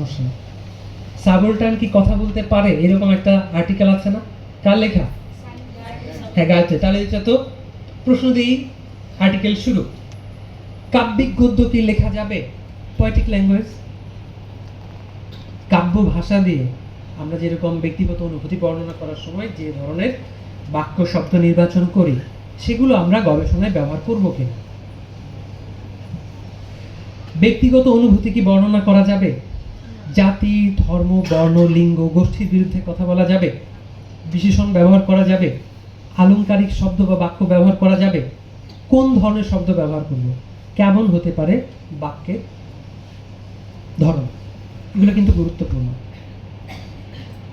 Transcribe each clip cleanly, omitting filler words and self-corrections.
সমস্যা নেই। সাবলটার্ন কি কথা বলতে পারে এরকম একটা আর্টিকেল আছে না, কার লেখা? হ্যাঁ, গায়ত্রী। তাহলে এটা তো প্রশ্ন দিই, আর্টিকেল শুরু। কাব্যিক গদ্য কি লেখা যাবে? পোয়েটিক ল্যাঙ্গুয়েজ, কাব্য ভাষা দিয়ে আমরা যেরকম ব্যক্তিগত অনুভূতি বর্ণনা করার সময় যে ধরনের বাক্য শব্দ নির্বাচন করি সেগুলো আমরা গবেষণায় ব্যবহার করব কিনা? ব্যক্তিগত অনুভূতি কি বর্ণনা করা যাবে? জাতি, ধর্ম, বর্ণ, লিঙ্গ, গোষ্ঠীর বিরুদ্ধে কথা বলা যাবে? বিশেষণ ব্যবহার করা যাবে? আলংকারিক শব্দ বা বাক্য ব্যবহার করা যাবে? কোন ধরনের শব্দ ব্যবহার করব? কেমন হতে পারে বাক্যের ধরন? এগুলো কিন্তু গুরুত্বপূর্ণ।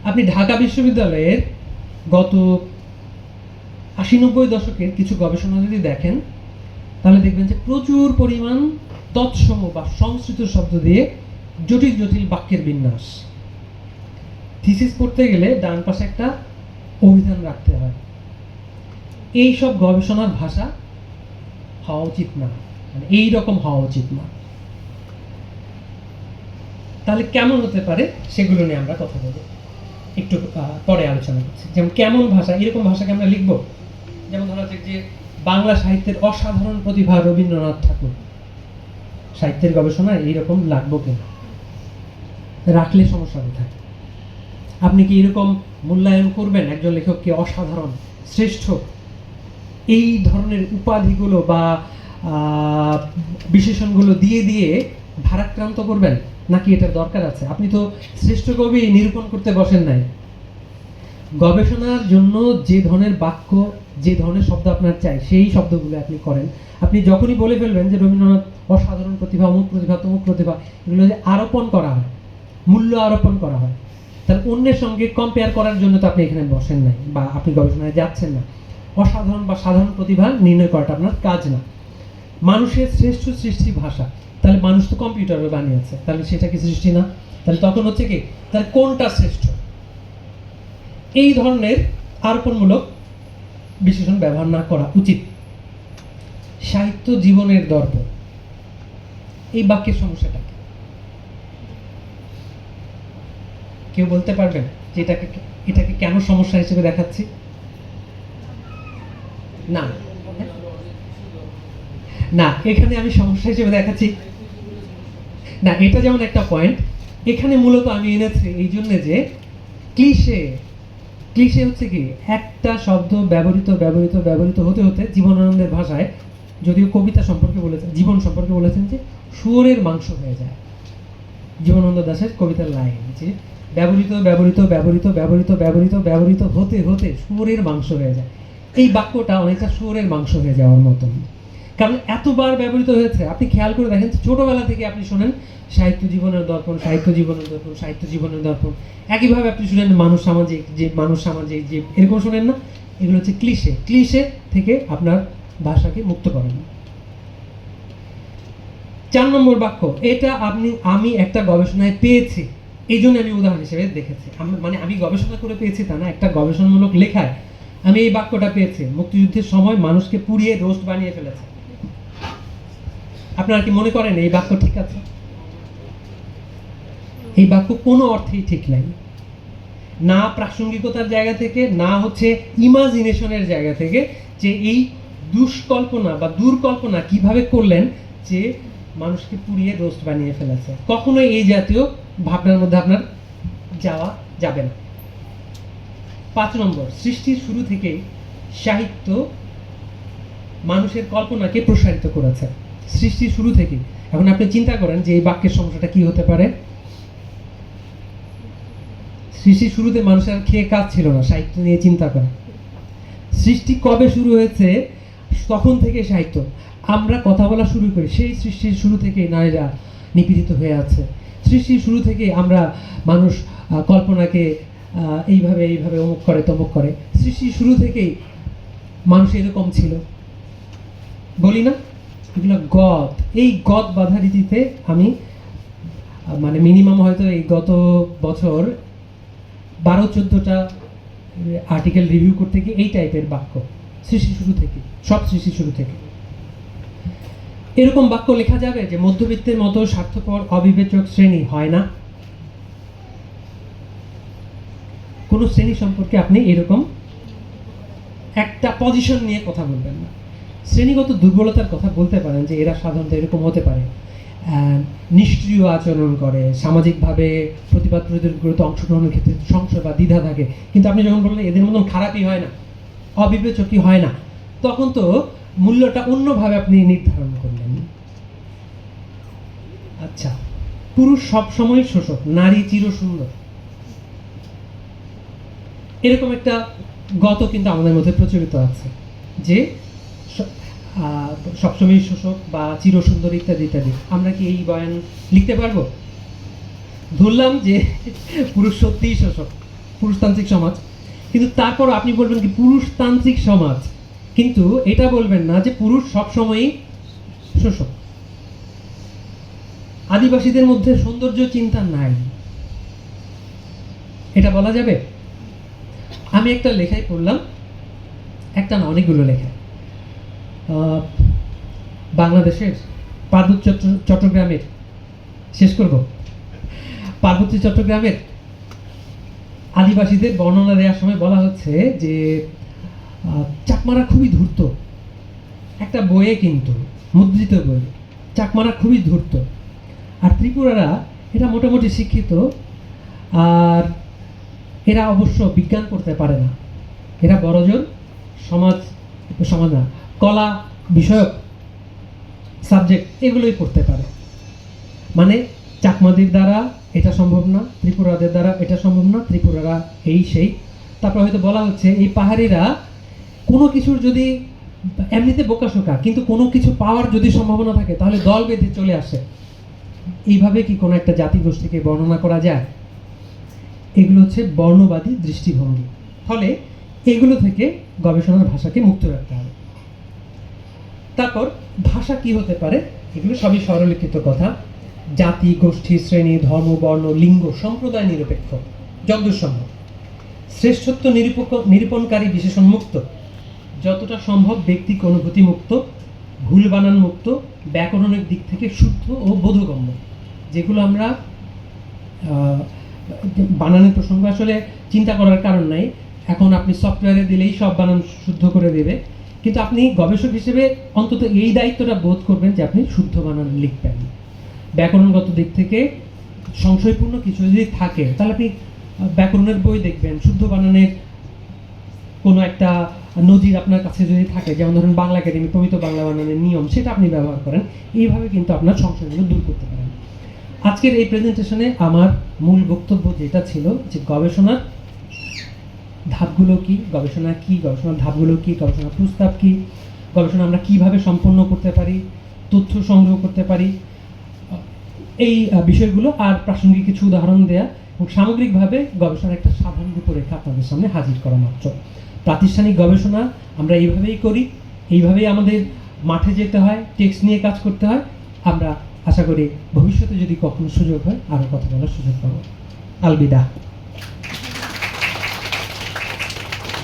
আপনি ঢাকা বিশ্ববিদ্যালয়ের গত 80-90 দশকের কিছু গবেষণা যদি দেখেন তাহলে দেখবেন যে প্রচুর পরিমাণ তৎসম বা সংস্কৃত শব্দ দিয়ে জটিল জটিল বাক্যের বিন্যাস। থিসিস পড়তে গেলে ডান পাশে একটা অভিধান রাখতে হয়। এই সব গবেষণার ভাষা হওয়া উচিত না, মানে এই রকম হওয়া উচিত না। তাহলে কেমন হতে পারে সেগুলো নিয়ে আমরা কথা বলবো, একটু পরে আলোচনা করছি। যেমন কেমন ভাষা, এরকম ভাষাকে আমরা লিখবো। যেমন ধরা যাক যে বাংলা সাহিত্যের অসাধারণ প্রতিভা রবীন্দ্রনাথ ঠাকুর, সাহিত্যের গবেষণায় এইরকম লাগবো কিনা? রাখলে সমস্যা কোথায়? আপনি কি এরকম মূল্যায়ন করবেন একজন লেখককে অসাধারণ, শ্রেষ্ঠ, এই ধরনের উপাধিগুলো বা বিশেষণগুলো দিয়ে দিয়ে ভারাক্রান্ত করবেন, নাকি এটার দরকার আছে? আপনি তো শ্রেষ্ঠ কবি নিরূপণ করতে বসেন নাই। গবেষণার জন্য যে ধরনের বাক্য, যে ধরনের শব্দ আপনার চাই সেই শব্দগুলো আপনি করেন। আপনি যখনই বলে ফেলবেন যে রবীন্দ্রনাথ অসাধারণ প্রতিভা, অমুক প্রতিভা, তমুক প্রতিভা, এগুলো যে আরোপণ করা হয়, মূল্য আরোপণ করা হয়, তাহলে অন্যের সঙ্গে কম্পেয়ার করার জন্য তো আপনি এখানে বসেন নাই বা আপনি গবেষণায় যাচ্ছেন না। অসাধারণ বা সাধারণ প্রতিভা নির্ণয় করাটা আপনার কাজ না। মানুষের শ্রেষ্ঠ সৃষ্টি ভাষা, তাহলে মানুষ তো কম্পিউটারে বানিয়েছে, তাহলে সেটা কি সৃষ্টি না? তাহলে তখন হচ্ছে কি, তাহলে কোনটা শ্রেষ্ঠ? এই ধরনের আরোপণমূলক বিশেষণ ব্যবহার না করা উচিত। সাহিত্য জীবনের দর্পণ, এই বাক্যের সমস্যাটা কি? কেউ বলতে পারবেন যে এটাকে কেন সমস্যা হিসেবে দেখাচ্ছি? না না, এখানে আমি সমস্যা হিসেবে দেখাচ্ছি না। এটা যেমন একটা পয়েন্ট, এখানে মূলত আমি এনেছি এই জন্য যে ক্লিশে হচ্ছে কি, একটা শব্দ ব্যবহৃত ব্যবহৃত ব্যবহৃত হতে হতে জীবনানন্দের ভাষায়, যদিও কবিতা সম্পর্কে বলেছেন, জীবন সম্পর্কে বলেছেন যে শুয়োরের মাংস হয়ে যায়। জীবনানন্দ দাশের কবিতার লাইন যে ব্যবহৃত ব্যবহৃত ব্যবহৃত ব্যবহৃত ব্যবহৃত ব্যবহৃত হতে হতে শুয়োরের মাংস হয়ে যায়। এই বাক্যটা অনেকটা শুয়োরের মাংস হয়ে যাওয়ার মতন, কারণ এতবার ব্যবহৃত হয়েছে। আপনি খেয়াল করে দেখেন, ছোটবেলা থেকে আপনি শোনেন সাহিত্য জীবনের দর্পণ, সাহিত্য জীবনের দর্পণ, সাহিত্য জীবনের দর্পণ। একইভাবে আপনি শুনেন মানুষ সামাজিক, যে মানুষ সামাজিক, যে এরকম শোনেন না? এগুলো হচ্ছে ক্লিশে থেকে আপনার ভাষাকে মুক্ত করেন। 4 নম্বর বাক্য, এটা আমি একটা গবেষণায় পেয়েছি, এই জন্য আমি উদাহরণ হিসেবে দেখেছি। মানে আমি গবেষণা করে পেয়েছি তা না, একটা গবেষণামূলক লেখায় আমি এই বাক্যটা পেয়েছি, মুক্তিযুদ্ধের সময় মানুষকে পুড়িয়ে রোস্ট বানিয়ে ফেলেছে। আপনারা কি মনে করেন এই বাক্য ঠিক আছে? এই বাক্য কোনো অর্থেই ঠিক নাই, না প্রাসঙ্গিকতার জায়গা থেকে, না হচ্ছে ইমাজিনেশনের জায়গা থেকে, যে এই দুষ্কল্পনা বা দুর্কল্পনা কিভাবে করলেন যে মানুষকে পুড়িয়ে রোস্ট বানিয়ে ফেলেছে। কখনোই এই জাতীয় ভাবনার মধ্যে আপনার যাওয়া যাবে না। 5 নম্বর, সৃষ্টির শুরু থেকেই সাহিত্য মানুষের কল্পনাকে প্রসারিত করেছে, সৃষ্টির শুরু থেকেই। এখন আপনি চিন্তা করেন যে এই বাক্যের সমস্যাটা কি হতে পারে? সৃষ্টির শুরুতে মানুষের খেয়ে কাজ ছিল না, সাহিত্য নিয়ে চিন্তা করেন। সৃষ্টি কবে শুরু হয়েছে? তখন থেকে সাহিত্য। আমরা কথা বলা শুরু করি, সেই সৃষ্টির শুরু থেকেই নারীরা নিপীড়িত হয়ে আছে। সৃষ্টির শুরু থেকেই মানুষ কল্পনাকে এইভাবে এইভাবে অমুক করে তমুক করে। সৃষ্টির শুরু থেকেই মানুষ এরকম ছিল, বলি না? এগুলো গদ, এই গদ বাধা রীতিতে আমি মানে মিনিমাম হয়তো এই গত বছর 12-14টা আর্টিকেল রিভিউ করতে গিয়ে এই টাইপের বাক্য, সৃষ্টি শুরু থেকে, সব সৃষ্টি শুরু থেকে। এরকম বাক্য লেখা যাবে যে মধ্যবিত্তের মতো স্বার্থপর অবিবেচক শ্রেণী হয় না, কোনো শ্রেণী সম্পর্কে আপনি এরকম একটা পজিশন নিয়ে কথা বলবেন না। শ্রেণীগত দুর্বলতার কথা বলতে পারেন যে এরা সাধারণত এরকম হতে পারে, নিষ্ক্রিয় আচরণ করে, সামাজিকভাবে প্রতিবাদ প্রতিরোধে অংশগ্রহণের ক্ষেত্রে সংশয় বা দ্বিধা থাকে। কিন্তু আপনি যখন বললেন এদের মতন খারাপই হয় না, অবিবেচকই হয় না, তখন তো মূল্যটা অন্যভাবে আপনি নির্ধারণ করলেন। আচ্ছা, পুরুষ সবসময় শোষক, নারী চিরসুন্দর, এরকম একটা গত কিন্তু আমাদের মধ্যে প্রচলিত আছে যে সবসময় শোষক বা চিরসুন্দর ইত্যাদি ইত্যাদি। আমরা কি এই বয়ান লিখতে পারবো? ধরলাম যে পুরুষ সত্যিই শোষক, পুরুষতান্ত্রিক সমাজ, কিন্তু তারপর আপনি বলবেন কি পুরুষতান্ত্রিক সমাজ, কিন্তু এটা বলবেন না যে পুরুষ সবসময়ই শোষক। আদিবাসীদের মধ্যে সৌন্দর্য চিন্তা নাই, এটা বলা যাবে? আমি একটা লেখাই পড়লাম, একটা না অনেকগুলো লেখা, বাংলাদেশের পার্বত্য চট্টগ্রামের, শেষ করব, পার্বত্য চট্টগ্রামের আদিবাসীদের বর্ণনা দেওয়ার সময় বলা হচ্ছে যে চাকমারা খুবই ধূর্ত। একটা বইয়ে কিন্তু, মুদ্রিত বই, চাকমারা খুবই ধূর্ত, আর ত্রিপুরারা এরা মোটামুটি শিক্ষিত, আর এরা অবশ্য বিজ্ঞান পড়তে পারে না, এরা বড়জোর সমাজ না, কলা বিষয়ক সাবজেক্ট এগুলোই পড়তে পারে। মানে চাকমাদের দ্বারা এটা সম্ভব না, ত্রিপুরাদের দ্বারা এটা সম্ভব না, ত্রিপুরারা এই সেই। তারপর হয়তো বলা হচ্ছে এই পাহাড়িরা কোনো কিছুর যদি এমনিতে বোকাশোকা, কিন্তু কোনো কিছু পাওয়ার যদি সম্ভাবনা থাকে তাহলে দল বেঁধে চলে আসে। এইভাবে কি কোনো একটা জাতিগোষ্ঠীকে বর্ণনা করা যায়? এগুলো হচ্ছে বর্ণবাদী দৃষ্টিভঙ্গি। ফলে এগুলো থেকে গবেষণার ভাষাকে মুক্ত রাখতে হবে। তারপর ভাষা কি হতে পারে? এগুলো সবই সরলীকৃত কথা। জাতি, গোষ্ঠী, শ্রেণী, ধর্ম, বর্ণ, লিঙ্গ, সম্প্রদায় নিরপেক্ষ যতদূর সম্ভব, শ্রেষ্ঠত্ব নিরূপণকারী বিশেষণ মুক্ত, যতটা সম্ভব ব্যক্তিক অনুভূতি মুক্ত, ভুল বানান মুক্ত, ব্যাকরণের দিক থেকে শুদ্ধ ও বোধগম্য। যেগুলো আমরা বানানের প্রসঙ্গ আসলে চিন্তা করার কারণ নাই, এখন আপনি সফটওয়্যারে দিলেই সব বানান শুদ্ধ করে দেবে, কিন্তু আপনি গবেষক হিসেবে অন্তত এই দায়িত্বটা বোধ করবেন যে আপনি শুদ্ধ বানান লিখবেন। ব্যাকরণগত দিক থেকে সংশয়পূর্ণ কিছু যদি থাকে তাহলে আপনি ব্যাকরণের বই দেখবেন, শুদ্ধ বানানের কোনো একটা নজির আপনার কাছে যদি থাকে, যেমন ধরুন বাংলা একাডেমি প্রমিত বাংলা বানানের নিয়ম, সেটা আপনি ব্যবহার করেন, এইভাবে কিন্তু আপনার সংশয়গুলো দূর করতে পারেন। আজকের এই প্রেজেন্টেশনে আমার মূল বক্তব্য যেটা ছিল যে গবেষণার ধাপগুলো কি, গবেষণা কি, গবেষণার ধাপগুলো কি, গবেষণার প্রস্তাব কি, গবেষণা আমরা কিভাবে সম্পন্ন করতে পারি, তথ্য সংগ্রহ করতে পারি, এই বিষয়গুলো, আর প্রাসঙ্গিক কিছু উদাহরণ দেয়া এবং সামগ্রিকভাবে গবেষণার একটা সাধারণ রূপরেখা আপনাদের সামনে হাজির করা মাত্র। প্রাতিষ্ঠানিক গবেষণা আমরা এইভাবেই করি, এইভাবেই আমাদের মাঠে যেতে হয়, টেক্সট নিয়ে কাজ করতে হয়। আমরা আশা করি ভবিষ্যতে যদি কখনো সুযোগ হয় আরও কথা বলার সুযোগ পাবো। আলবিদা।